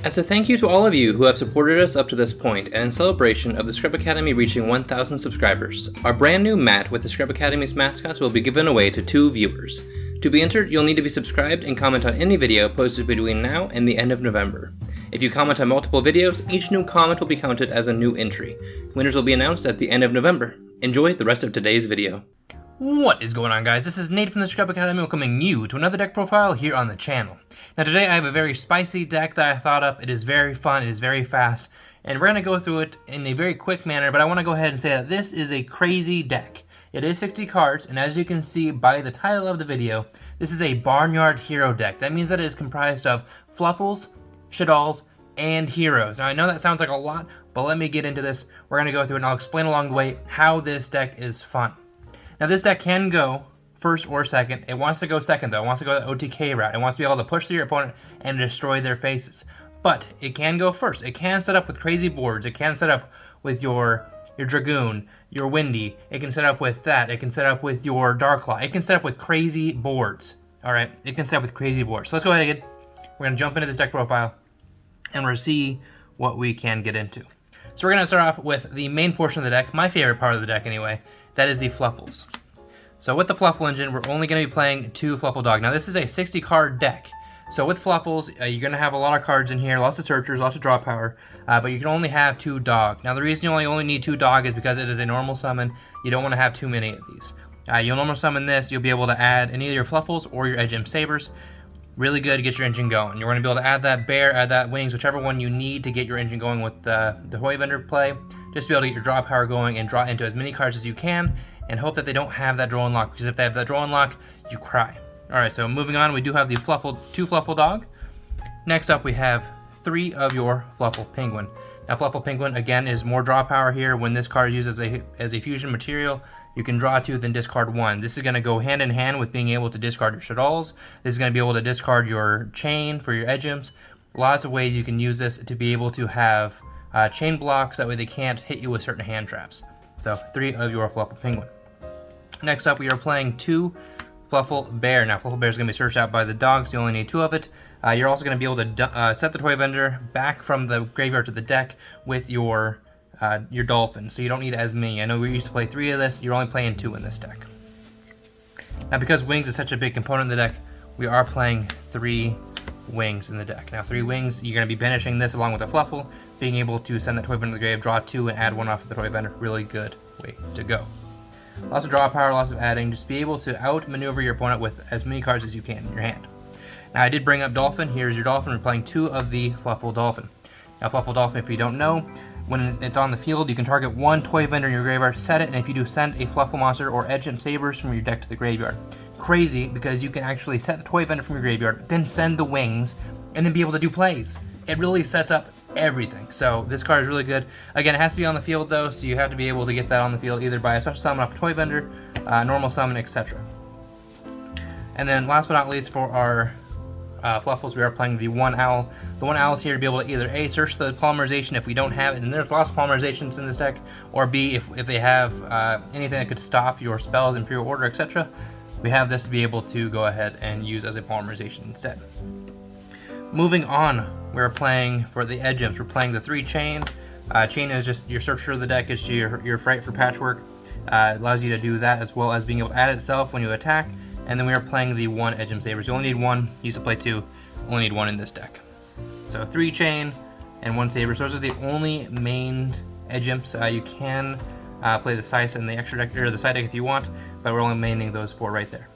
As a thank you to all of you who have supported us up to this point, and in celebration of the Scrub Academy reaching 1,000 subscribers, our brand new mat with the Scrub Academy's mascots will be given away to 2 viewers. To be entered, you'll need to be subscribed and comment on any video posted between now and the end of November. If you comment on multiple videos, each new comment will be counted as a new entry. Winners will be announced at the end of November. Enjoy the rest of today's video. What is going on, guys? This is Nate from the Scrub Academy welcoming you to another deck profile here on the channel. Now today I have a very spicy deck that I thought up. It is very fun, it is very fast, and we're going to go through it in a very quick manner, but I want to go ahead and say that this is a crazy deck. It is 60 cards, and as you can see by the title of the video, this is a Barnyard Hero deck. That means that it is comprised of Fluffals, Shaddolls, and Heroes. Now I know that sounds like a lot, but let me get into this. We're going to go through and I'll explain along the way how this deck is fun. Now this deck can go first or second. It wants to go second though. It wants to go the OTK route. It wants to be able to push through your opponent and destroy their faces. But it can go first. It can set up with crazy boards. It can set up with your Dragoon, your Windy. It can set up with that. It can set up with your Darklaw. It can set up with crazy boards. Alright, it can set up with crazy boards. So let's go ahead. We're going to jump into this deck profile and we're going to see what we can get into. So we're going to start off with the main portion of the deck, my favorite part of the deck anyway. That is the Fluffals. So with the Fluffal engine, we're only going to be playing 2 Fluffal Dog. Now this is a 60 card deck. So with Fluffals, you're going to have a lot of cards in here, lots of searchers, lots of draw power, but you can only have 2 Dog. Now the reason you only need 2 Dog is because it is a normal summon. You don't want to have too many of these. You'll normal summon this, you'll be able to add any of your Fluffals or your Edge Imp Sabers. Really good to get your engine going. You're going to be able to add that Bear, add that Wings, whichever one you need to get your engine going with the Toy Vendor play. Just to be able to get your draw power going and draw into as many cards as you can, and hope that they don't have that draw unlock, because if they have that draw unlock, you cry. Alright, so moving on, we do have the 2 Fluffal Dog. Next up, we have 3 of your Fluffal Penguin. Now, Fluffal Penguin, again, is more draw power here. When this card is used as a fusion material, you can draw 2, then discard 1. This is going to go hand in hand with being able to discard your Shaddolls. This is going to be able to discard your Chain for your Edge Imps. Lots of ways you can use this to be able to have chain blocks, that way they can't hit you with certain hand traps. So 3 of your Fluffal Penguin. Next up, we are playing 2 Fluffal Bear. Now, Fluffal Bear is going to be searched out by the dogs. You only need 2 of it. You're also going to be able to set the Toy Vendor back from the graveyard to the deck with your Dolphin, so you don't need as many. I know we used to play 3 of this. You're only playing 2 in this deck. Now, because Wings is such a big component of the deck, we are playing 3 Wings in the deck. Now, 3 Wings, you're going to be banishing this along with a Fluffal, being able to send that Toy Vendor to the grave, draw 2, and add 1 off of the Toy Vendor. Really good way to go. Lots of draw power, lots of adding. Just be able to outmaneuver your opponent with as many cards as you can in your hand. Now, I did bring up Dolphin. Here's your Dolphin. We're playing 2 of the Fluffal Dolphin. Now, Fluffal Dolphin, if you don't know, when it's on the field, you can target 1 Toy Vendor in your graveyard, set it, and if you do, send a Fluffal Monster or Edge Imp Sabers from your deck to the graveyard. Crazy, because you can actually set the Toy Vendor from your graveyard, then send the Wings, and then be able to do plays. It really sets up everything. So this card is really good. Again, it has to be on the field though, so you have to be able to get that on the field either by a special summon off a Toy Vendor, normal summon, etc. And then last but not least, for our Fluffals, we are playing the 1 Owl. The 1 Owl is here to be able to either A, search the polymerization if we don't have it, and there's lots of polymerizations in this deck, or B, if they have anything that could stop your spells, Imperial Order, etc. We have this to be able to go ahead and use as a polymerization instead. Moving on, we're playing for the Edge Imps. We're playing the 3 Chain. Chain is just your searcher of the deck, is your Fright for Patchwork. It allows you to do that as well as being able to add itself when you attack. And then we are playing the 1 Edge Imp Sabers. You only need 1. You used to play 2. Only need 1 in this deck. So 3 Chain and 1 Sabers. Those are the only main Edge Imps. You can play the Scythe and the extra deck, or the side deck if you want, but we're only maining those 4 right there.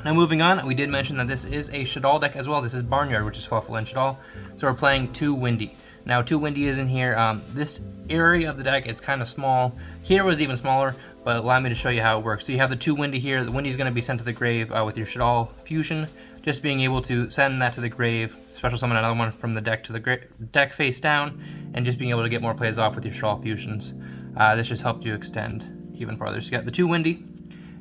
Now moving on, we did mention that this is a Shaddoll deck as well. This is Barnyard, which is Fluffal and Shaddoll. So we're playing 2 Windy. Now 2 Windy is in here. This area of the deck is kind of small. Here was even smaller, but allow me to show you how it works. So you have the 2 Windy here. The Windy is going to be sent to the grave with your Shaddoll Fusion. Just being able to send that to the grave, special summon another one from the deck to the deck face down, and just being able to get more plays off with your Shaddoll Fusions. This just helped you extend even farther. So you got the 2 Windy.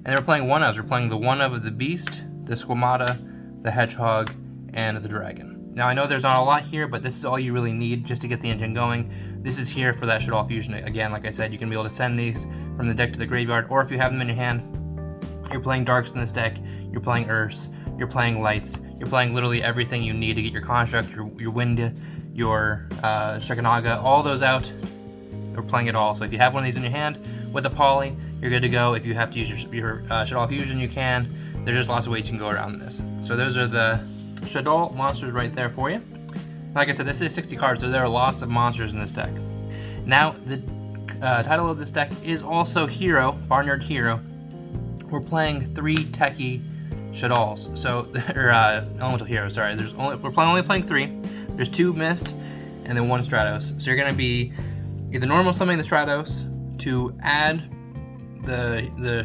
And then we're playing 1 ofs. We're playing the 1 of the Beast, the Squamata, the Hedgehog, and the Dragon. Now I know there's not a lot here, but this is all you really need just to get the engine going. This is here for that Shaddoll Fusion. Again, like I said, you can be able to send these from the deck to the graveyard, or if you have them in your hand, you're playing Darks in this deck, you're playing Earths, you're playing Lights, you're playing literally everything you need to get your Construct, your Wind, your Shikanaga, all those out. We're playing it all. So if you have one of these in your hand with a poly, you're good to go. If you have to use your Shaddoll Fusion, you can. There's just lots of ways you can go around this. So those are the Shaddoll monsters right there for you. Like I said, this is 60 cards, so there are lots of monsters in this deck. Now, the title of this deck is also Hero, BarnYard Hero. We're playing 3 techie Shaddolls, so or elemental heroes. Sorry, we're only playing 3. There's 2 Mist and then 1 Stratos. So you're gonna be either normal summoning the Stratos to add the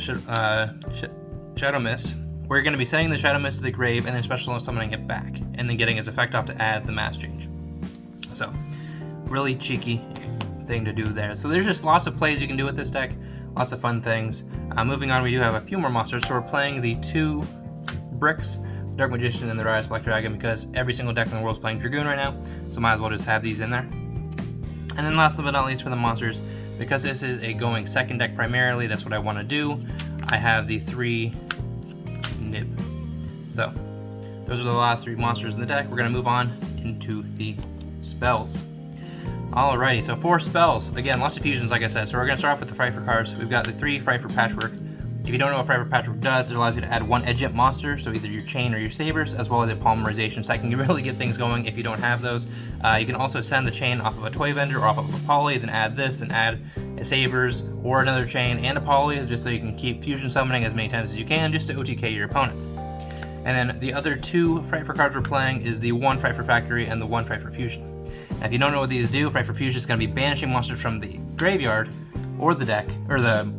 Shadow Mist, or you're gonna be sending the Shadow Mist to the grave and then special summoning it back, and then getting its effect off to add the mass change. So really cheeky thing to do there. So there's just lots of plays you can do with this deck, lots of fun things. Moving on, we do have a few more monsters. So we're playing the 2 bricks, the Dark Magician and the Rise Black Dragon, because every single deck in the world is playing Dragoon right now, so might as well just have these in there. And then last but not least for the monsters, because this is a going second deck primarily, that's what I want to do, I have the 3 Nib. So those are the last 3 monsters in the deck. We're going to move on into the spells. Alrighty, so 4 spells. Again, lots of fusions, like I said. So we're going to start off with the Fright for cards. We've got the 3 Fright for Patchwork. If you don't know what Fright for Patchwork does, it allows you to add 1 Edgent monster, so either your Chain or your Sabers, as well as a Polymerization, so that can really get things going if you don't have those. You can also send the Chain off of a Toy Vendor or off of a Poly, then add this and add a Sabers or another Chain and a Poly, just so you can keep fusion summoning as many times as you can, just to OTK your opponent. And then the other 2 Fright for cards we're playing is the 1 Fright for Factory and the 1 Fright for Fusion. Now, if you don't know what these do, Fright for Fusion is going to be banishing monsters from the graveyard or the deck, or the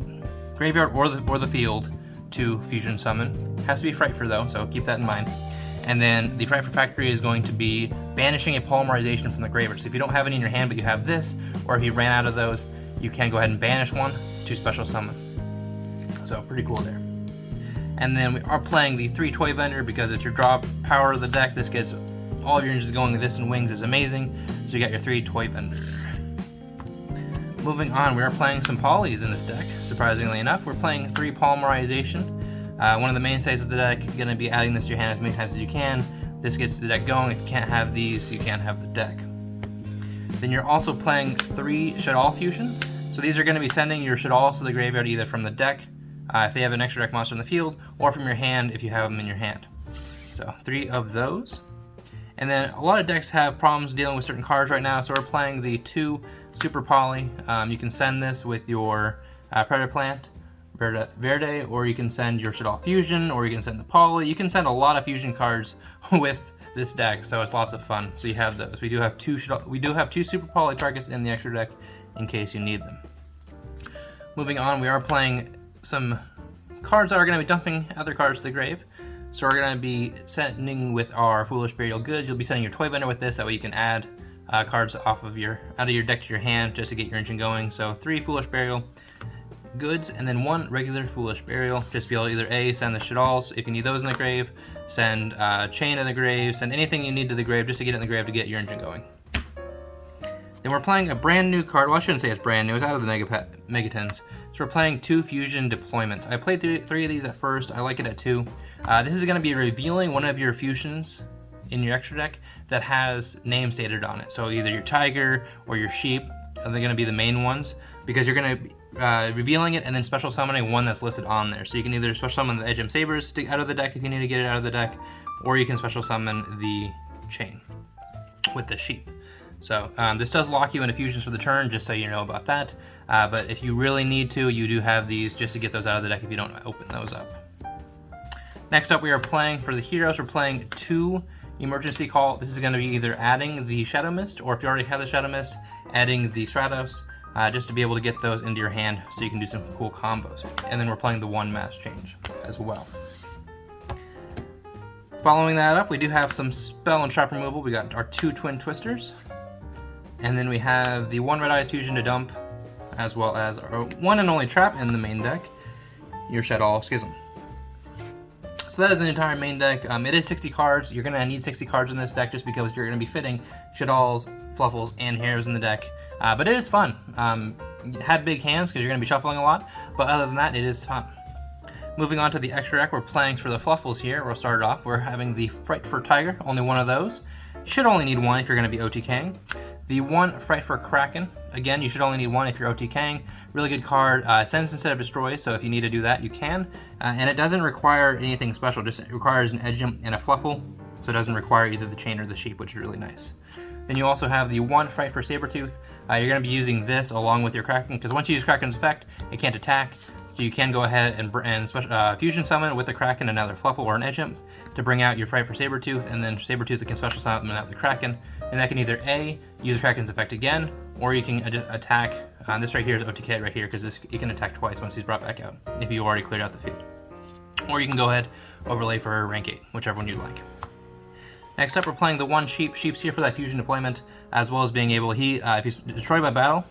graveyard or the field to fusion summon. Has to be Fright for though, so keep that in mind. And then the Fright for Factory is going to be banishing a Polymerization from the graveyard. So if you don't have any in your hand but you have this, or if you ran out of those, you can go ahead and banish one to special summon. So pretty cool there. And then we are playing the 3 Toy Vendor because it's your draw power of the deck. This gets all of your engines going. This and wings is amazing. So you got your 3 Toy Vendor. Moving on, we are playing some polys in this deck. Surprisingly enough, we're playing 3 Polymerization. One of the mainstays of the deck, going to be adding this to your hand as many times as you can. This gets the deck going. If you can't have these, you can't have the deck. Then you're also playing 3 Shaddoll Fusion. So these are going to be sending your Shaddolls to the graveyard either from the deck, if they have an extra deck monster in the field, or from your hand if you have them in your hand. So 3 of those. And then a lot of decks have problems dealing with certain cards right now, so we're playing the 2 Super Poly. You can send this with your Predator Plant, Verde, or you can send your Shaddoll Fusion, or you can send the Poly. You can send a lot of fusion cards with this deck, so it's lots of fun. So you have those. We do have 2 Super Poly targets in the extra deck in case you need them. Moving on, we are playing some cards that are going to be dumping other cards to the grave. So we're going to be sending with our Foolish Burial Goods. You'll be sending your Toy Vendor with this, that way you can add cards out of your deck to your hand just to get your engine going. So 3 Foolish Burial Goods and then 1 regular Foolish Burial. Just be able to either A, send the Shaddolls if you need those in the grave, send Chain to the grave, send anything you need to the grave just to get it in the grave to get your engine going. Then we're playing a brand new card. Well, I shouldn't say it's brand new. It's out of the Megatons. So we're playing 2 Fusion Deployment. I played 3 of these at first. I like it at 2. This is going to be revealing one of your fusions in your extra deck that has name stated on it. So either your tiger or your sheep are going to be the main ones, because you're going to be revealing it and then special summoning one that's listed on there. So you can either special summon the Edgem Sabers out of the deck if you need to get it out of the deck, or you can special summon the Chain with the sheep. So this does lock you into fusions for the turn, just so you know about that. But if you really need to, you do have these just to get those out of the deck if you don't open those up. Next up, we are playing for the heroes. We're playing 2 Emergency Call. This is going to be either adding the Shadow Mist, or if you already have the Shadow Mist, adding the Stratos, just to be able to get those into your hand so you can do some cool combos. And then we're playing the 1 Mass Change as well. Following that up, we do have some spell and trap removal. We got our 2 Twin Twisters. And then we have the 1 Red Eyes Fusion to dump, as well as our 1 and only trap in the main deck, your Shaddoll Schism. So that is the entire main deck. It is 60 cards. You're going to need 60 cards in this deck just because you're going to be fitting Shaddolls, Fluffals, and Heroes in the deck. But it is fun. Have big hands because you're going to be shuffling a lot, but other than that, it is fun. Moving on to the extra deck, we're playing for the Fluffals here. We'll start it off. We're having the Fright for Tiger, only one of those. You should only need one if you're going to be OTKing. The one Fright for Kraken, again, you should only need one if you're OTKing. Really good card, sends instead of destroys, so if you need to do that, you can. And it doesn't require anything special, just it requires an edge and a Fluffal, so it doesn't require either the chain or the sheep, which is really nice. Then you also have the one Fright for Sabertooth. You're going to be using this along with your Kraken, because once you use Kraken's effect, it can't attack, so you can go ahead and fusion summon with the Kraken another Fluffal or an edge imp to bring out your Fright for Sabertooth, and then Sabertooth can special summon out the Kraken, and that can either A, use Kraken's effect again, or you can attack, this right here is OTK right here, because you can attack twice once he's brought back out, if you already cleared out the field. Or you can go ahead, overlay for rank 8, whichever one you like. Next up, we're playing the one Sheep. Sheep's here for that fusion deployment, as well as being able, if he's destroyed by battle,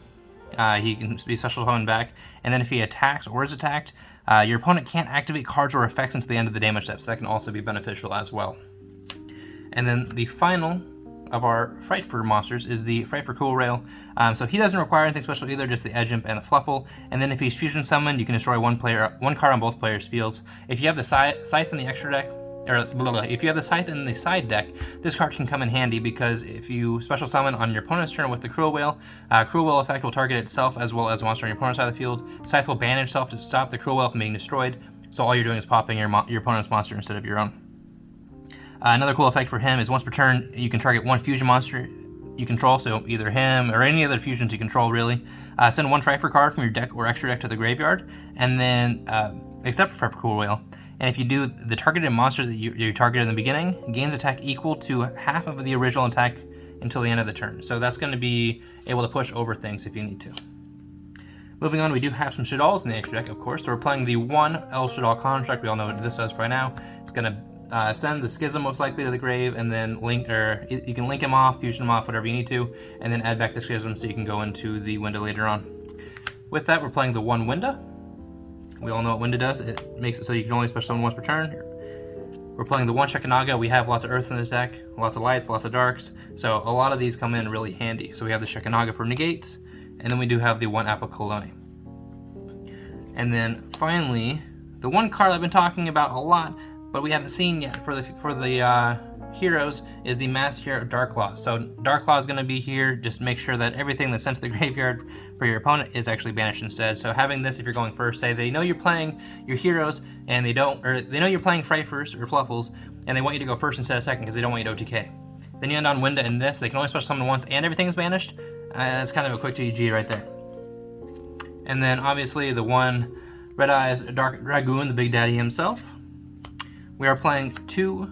he can be special summoned back, and then if he attacks or is attacked, your opponent can't activate cards or effects until the end of the damage step, so that can also be beneficial as well. And then the final of our Fright for monsters is the Fright for Cool Rail. So he doesn't require anything special either, just the Edge Imp and the Fluffal. And then if he's fusion summoned, you can destroy one card on both players' fields. If you have the Scythe in the extra deck, or if you have the Scythe in the side deck, this card can come in handy because if you special summon on your opponent's turn with the Cruel Whale effect will target itself as well as a monster on your opponent's side of the field. Scythe will banish itself to stop the Cruel Whale from being destroyed, so all you're doing is popping your opponent's monster instead of your own. Another cool effect for him is once per turn, you can target one fusion monster you control, so either him or any other fusions you control, really. Send one Fright for card from your deck or extra deck to the graveyard, and then, except for Fright for Cool Whale. And if you do, the targeted monster that you targeted in the beginning gains attack equal to half of the original attack until the end of the turn. So that's going to be able to push over things if you need to. Moving on, we do have some Shaddolls in the extra deck, of course. So we're playing the one El Shaddoll construct. We all know what this does by now. It's going to send the Schism most likely to the grave, and then you can link him off, fusion him off, whatever you need to, and then add back the Schism so you can go into the window later on. With that, we're playing the one Winda. We all know what Winda does. It makes it so you can only special summon once per turn. We're playing the one Shekanaga. We have lots of earths in this deck, lots of lights, lots of darks, so a lot of these come in really handy. So we have the Shekanaga for negates, and then we do have the one Apocolone. And then finally, the one card I've been talking about a lot, but we haven't seen yet for the heroes is the Massacre Darklaw. So Darklaw is going to be here. Just make sure that everything that's sent to the graveyard for your opponent is actually banished instead. So having this, if you're going first, say they know you're playing your heroes and they know you're playing Frighters or Fluffals, and they want you to go first instead of second because they don't want you to OTK. Then you end on Winda and this. They can only special summon once, and everything is banished. That's kind of a quick GG right there. And then obviously the one Red Eyes Dark Dragoon, the Big Daddy himself. We are playing two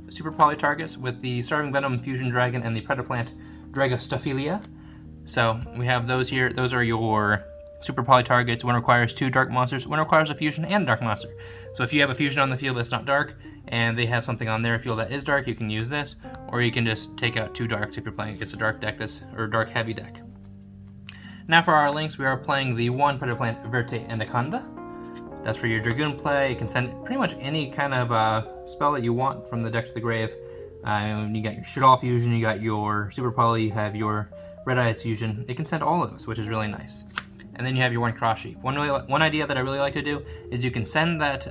Super Poly targets with the Starving Venom Fusion Dragon and the Predaplant Dragostophilia. So we have those here. Those are your Super Poly targets. One requires two dark monsters. One requires a fusion and a dark monster. So if you have a fusion on the field that's not dark, and they have something on their field that is dark, you can use this, or you can just take out two darks if you're playing against a dark deck or dark heavy deck. Now for our links, we are playing the one Predaplant Verte Anaconda. That's for your Dragoon play. You can send pretty much any kind of spell that you want from the deck to the grave. You got your Shaddoll fusion, you got your Super Poly, you have your Red Eyes fusion. It can send all of those, which is really nice. And then you have your one Cross Sheep. One idea that I really like to do is you can send that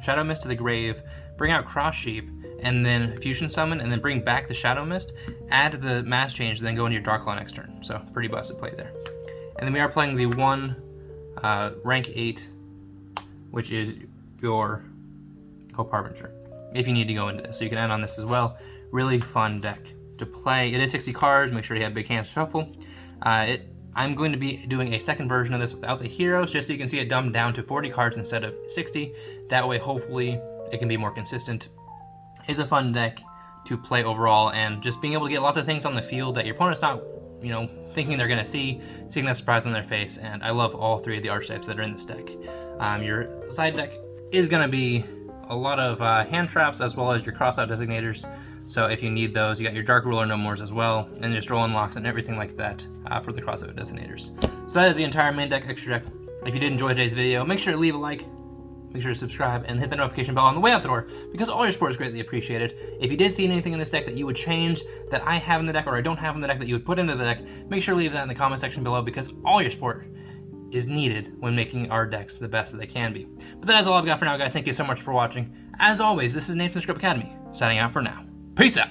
Shadow Mist to the grave, bring out Cross Sheep, and then fusion summon, and then bring back the Shadow Mist, add the mass change, and then go into your Darklaw next turn. So pretty busted play there. And then we are playing the one rank 8, which is your Hope Harbinger, if you need to go into this. So you can add on this as well. Really fun deck to play. It is 60 cards. Make sure you have big hands to shuffle. I'm going to be doing a second version of this without the heroes, just so you can see it dumbed down to 40 cards instead of 60. That way, hopefully, it can be more consistent. It's a fun deck to play overall, and just being able to get lots of things on the field that your opponent's not, thinking they're going to see, seeing that surprise on their face. And I love all three of the archetypes that are in this deck. Your side deck is going to be a lot of hand traps as well as your crossout designators. So if you need those, you got your Dark Ruler No Mores as well, and your Stroll Unlocks and everything like that for the crossout designators. So that is the entire main deck extra deck. If you did enjoy today's video, make sure to leave a like, make sure to subscribe, and hit the notification bell on the way out the door, because all your support is greatly appreciated. If you did see anything in this deck that you would change, that I have in the deck or I don't have in the deck that you would put into the deck, make sure to leave that in the comment section below, because all your support is needed when making our decks the best that they can be. But that is all I've got for now, guys. Thank you so much for watching. As always, this is Nate from the Script Academy, signing out for now. Peace out!